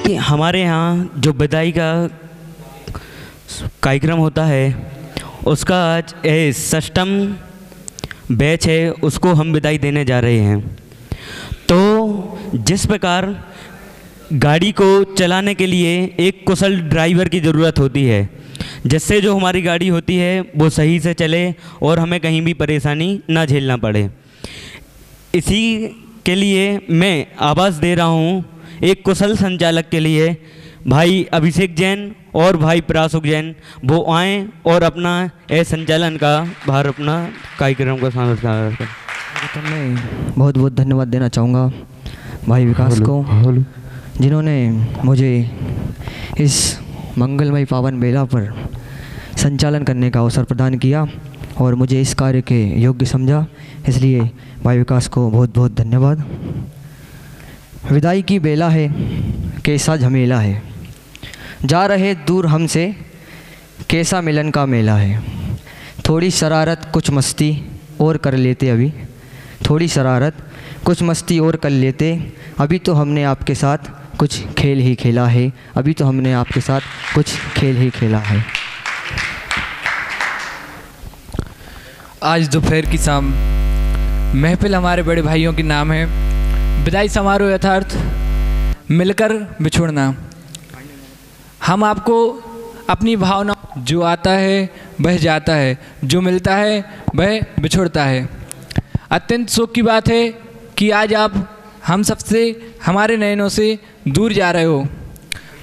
कि हमारे यहाँ जो विदाई का कार्यक्रम होता है उसका आज षष्ठम बैच है, उसको हम विदाई देने जा रहे हैं। तो जिस प्रकार गाड़ी को चलाने के लिए एक कुशल ड्राइवर की ज़रूरत होती है, जिससे जो हमारी गाड़ी होती है वो सही से चले और हमें कहीं भी परेशानी ना झेलना पड़े, इसी के लिए मैं आवाज़ दे रहा हूँ एक कुशल संचालक के लिए। भाई अभिषेक जैन और भाई परासुक जैन वो आएँ और अपना संचालन का भार, अपना कार्यक्रम का सांस्कृतिक तो मैं बहुत बहुत धन्यवाद देना चाहूँगा भाई विकास को, जिन्होंने मुझे इस मंगलमय पावन बेला पर संचालन करने का अवसर प्रदान किया और मुझे इस कार्य के योग्य समझा, इसलिए भाई विकास को बहुत बहुत धन्यवाद। विदाई की बेला है, कैसा झमेला है, जा रहे दूर हमसे, कैसा मिलन का मेला है। थोड़ी शरारत कुछ मस्ती और कर लेते अभी, थोड़ी शरारत कुछ मस्ती और कर लेते, अभी तो हमने आपके साथ कुछ खेल ही खेला है, अभी तो हमने आपके साथ कुछ खेल ही खेला है। आज दोपहर की शाम महफिल हमारे बड़े भाइयों के नाम है। विदाई समारोह यथार्थ मिलकर बिछुड़ना। हम आपको अपनी भावना, जो आता है वह जाता है, जो मिलता है वह बिछुड़ता है। अत्यंत शोक की बात है कि आज आप हम सबसे, हमारे नयनों से दूर जा रहे हो,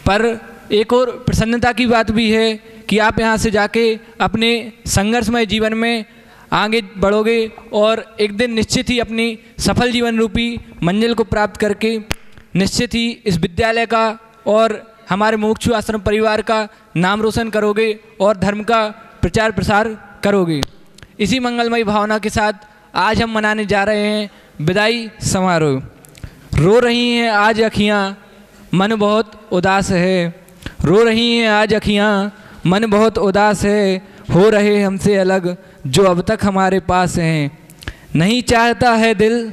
पर एक और प्रसन्नता की बात भी है कि आप यहाँ से जाके अपने संघर्षमय जीवन में आगे बढ़ोगे और एक दिन निश्चित ही अपनी सफल जीवन रूपी मंजिल को प्राप्त करके निश्चित ही इस विद्यालय का और हमारे मुमुक्षु आश्रम परिवार का नाम रोशन करोगे और धर्म का प्रचार प्रसार करोगे। इसी मंगलमयी भावना के साथ आज हम मनाने जा रहे हैं विदाई समारोह। रो रही हैं आज अखियाँ, मन बहुत उदास है, रो रही हैं आज अखियाँ, मन बहुत उदास है, हो रहे हमसे अलग जो अब तक हमारे पास हैं। नहीं चाहता है दिल,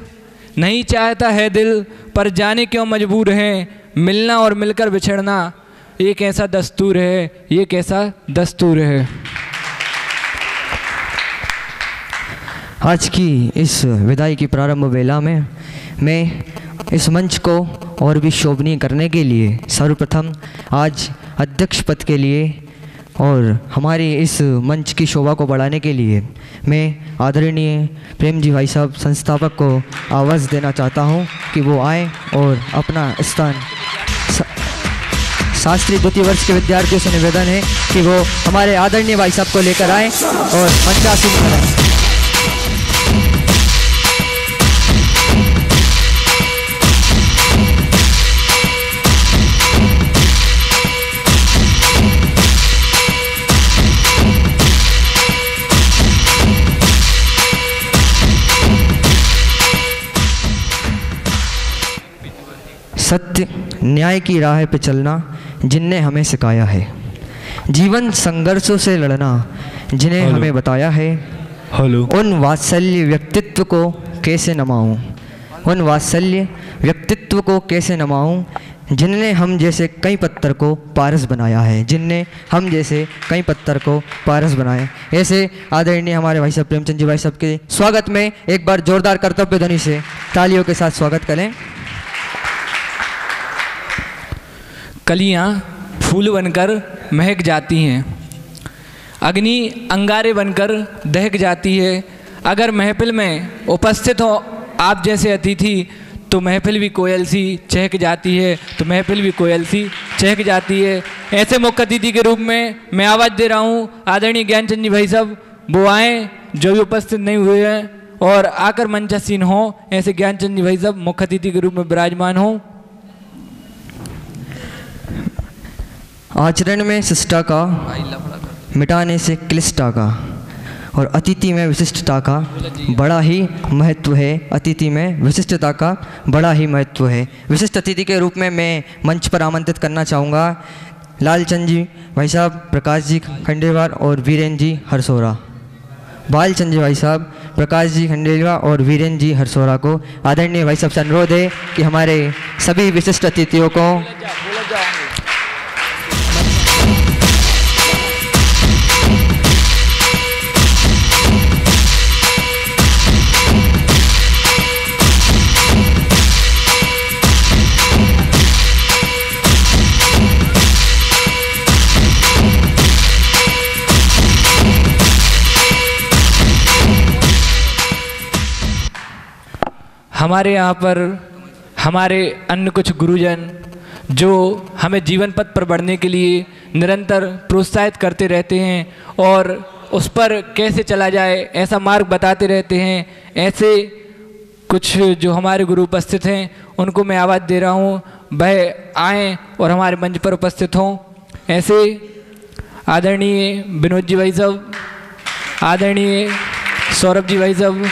नहीं चाहता है दिल, पर जाने क्यों मजबूर हैं, मिलना और मिलकर बिछड़ना ये कैसा दस्तूर है, ये कैसा दस्तूर है। आज की इस विदाई की प्रारंभ बेला में मैं इस मंच को और भी शोभनीय करने के लिए सर्वप्रथम आज अध्यक्ष पद के लिए और हमारी इस मंच की शोभा को बढ़ाने के लिए मैं आदरणीय प्रेम जी भाई साहब संस्थापक को आवाज़ देना चाहता हूं कि वो आए और अपना स्थान, शास्त्री द्वितीय वर्ष के विद्यार्थियों से निवेदन है कि वो हमारे आदरणीय भाई साहब को लेकर आए और मंचासीन कराएं। सत्य न्याय की राह पे चलना जिनने हमें सिखाया है, जीवन संघर्षों से लड़ना जिन्हें हमें बताया है, उन वात्सल्य व्यक्तित्व को कैसे नमाऊं, उन वात्सल्य व्यक्तित्व को कैसे नमाऊं जिनने हम जैसे कई पत्थर को पारस बनाया है, जिनने हम जैसे कई पत्थर को पारस बनाया। ऐसे आदरणीय हमारे भाई साहब प्रेमचंद जी भाई साहब के स्वागत में एक बार जोरदार कर्तव्य ध्वनि से तालियों के साथ स्वागत करें। कलियाँ फूल बनकर महक जाती हैं, अग्नि अंगारे बनकर दहक जाती है। अगर महफिल में उपस्थित हो आप जैसे अतिथि तो महफिल भी कोयल सी चहक जाती है, तो महफिल भी कोयल सी चहक जाती है। ऐसे मुख्य अतिथि के रूप में मैं आवाज़ दे रहा हूँ आदरणीय ज्ञानचंद जी भाई साहब, वो आएँ जो भी उपस्थित नहीं हुए हैं और आकर मंचासीन हो। ऐसे ज्ञानचंद जी भाई साहब मुख्य अतिथि के रूप में विराजमान हों। आचरण में शिष्टा का, मिटाने से क्लिष्टता का और अतिथि में विशिष्टता का बड़ा ही महत्व है। अतिथि में विशिष्टता का बड़ा ही महत्व है। विशिष्ट अतिथि के रूप में मैं मंच पर आमंत्रित करना चाहूँगा लालचंद जी भाई साहब, प्रकाश जी खंडेलवाल और वीरेंद्र जी हरसोरा। बालचंद जी भाई साहब, प्रकाश जी खंडेलवाल और वीरेंद्र जी हरसोरा को आदरणीय भाई साहब से अनुरोध है कि हमारे सभी विशिष्ट अतिथियों को हमारे यहाँ पर हमारे अन्य कुछ गुरुजन जो हमें जीवन पथ पर बढ़ने के लिए निरंतर प्रोत्साहित करते रहते हैं और उस पर कैसे चला जाए ऐसा मार्ग बताते रहते हैं। ऐसे कुछ जो हमारे गुरु उपस्थित हैं उनको मैं आवाज़ दे रहा हूँ, वह आएँ और हमारे मंच पर उपस्थित हों। ऐसे आदरणीय विनोद जी भाई साहब, आदरणीय सौरभ जी भाई साहब,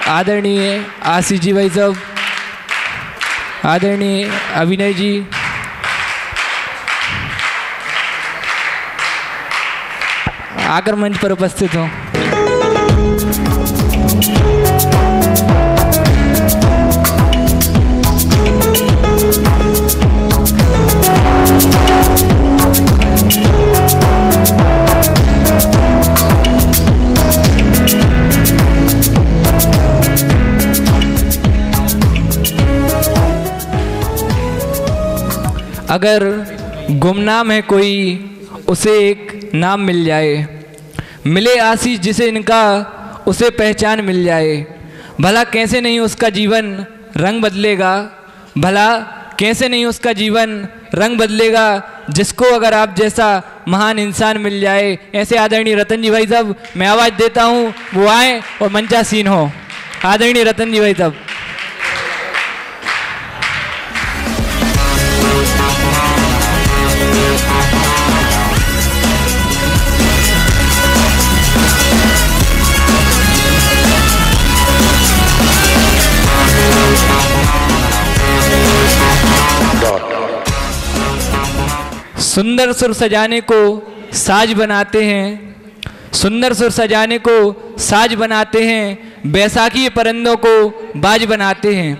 आदरणीय आशीष जी भाई साहब, आदरणीय अभिनय जी, आकर मंच पर उपस्थित हों। अगर गुमनाम है कोई उसे एक नाम मिल जाए, मिले आशीष जिसे इनका उसे पहचान मिल जाए। भला कैसे नहीं उसका जीवन रंग बदलेगा, भला कैसे नहीं उसका जीवन रंग बदलेगा, जिसको अगर आप जैसा महान इंसान मिल जाए। ऐसे आदरणीय रतन जी भाई साहब, मैं आवाज़ देता हूँ, वो आए और मंचासीन हो। आदरणीय रतन जी भाई साहब। सुंदर सुर सजाने को साज बनाते हैं, सुंदर सुर सजाने को साज बनाते हैं, बैसाखी परिंदों को बाज बनाते हैं।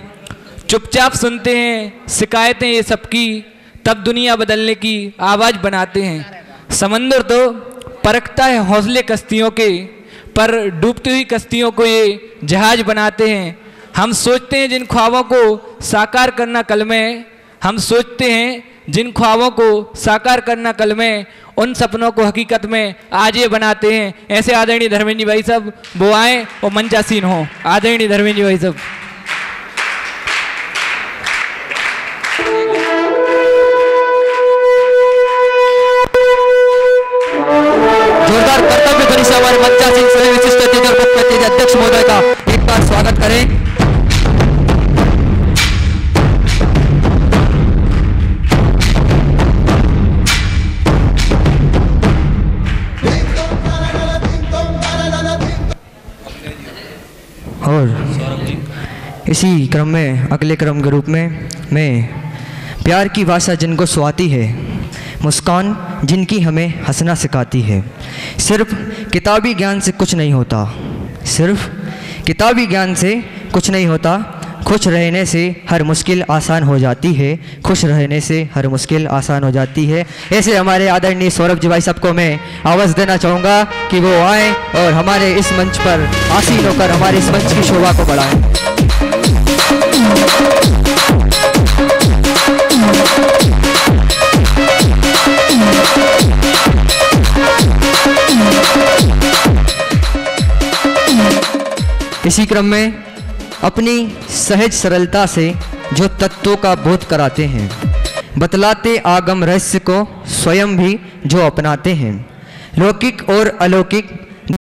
चुपचाप सुनते हैं शिकायतें ये सबकी, तब दुनिया बदलने की आवाज़ बनाते हैं। समंदर तो परखता है हौसले कश्तियों के, पर डूबती हुई कश्तियों को ये जहाज बनाते हैं। हम सोचते हैं जिन ख्वाबों को साकार करना कल में, हम सोचते हैं जिन ख्वाबों को साकार करना कल में, उन सपनों को हकीकत में आज ये बनाते हैं। ऐसे आदरणीय धर्मेंद्र जी भाई साहब, वो आए और मंचासीन हो। आदरणीय धर्मेंद्र जी भाई साहब। जोरदार कर्तव्य ध्वनि से हमारे मंचासीन सभी विशिष्ट अतिथि और मुख्य अतिथि अध्यक्ष महोदय का एक बार स्वागत करें। और इसी क्रम में अगले क्रम के रूप में मैं प्यार की भाषा जिनको सुहाती है, मुस्कान जिनकी हमें हंसना सिखाती है। सिर्फ किताबी ज्ञान से कुछ नहीं होता, सिर्फ किताबी ज्ञान से कुछ नहीं होता, खुश रहने से हर मुश्किल आसान हो जाती है, खुश रहने से हर मुश्किल आसान हो जाती है। ऐसे हमारे आदरणीय सौरभ जी भाई साहब को मैं आवाज़ देना चाहूँगा कि वो आए और हमारे इस मंच पर आसीन होकर हमारे इस मंच की शोभा को बढ़ाएं। इसी क्रम में अपनी सहज सरलता से जो तत्वों का बोध कराते हैं, बतलाते आगम रहस्य को स्वयं भी जो अपनाते हैं, लौकिक और अलौकिक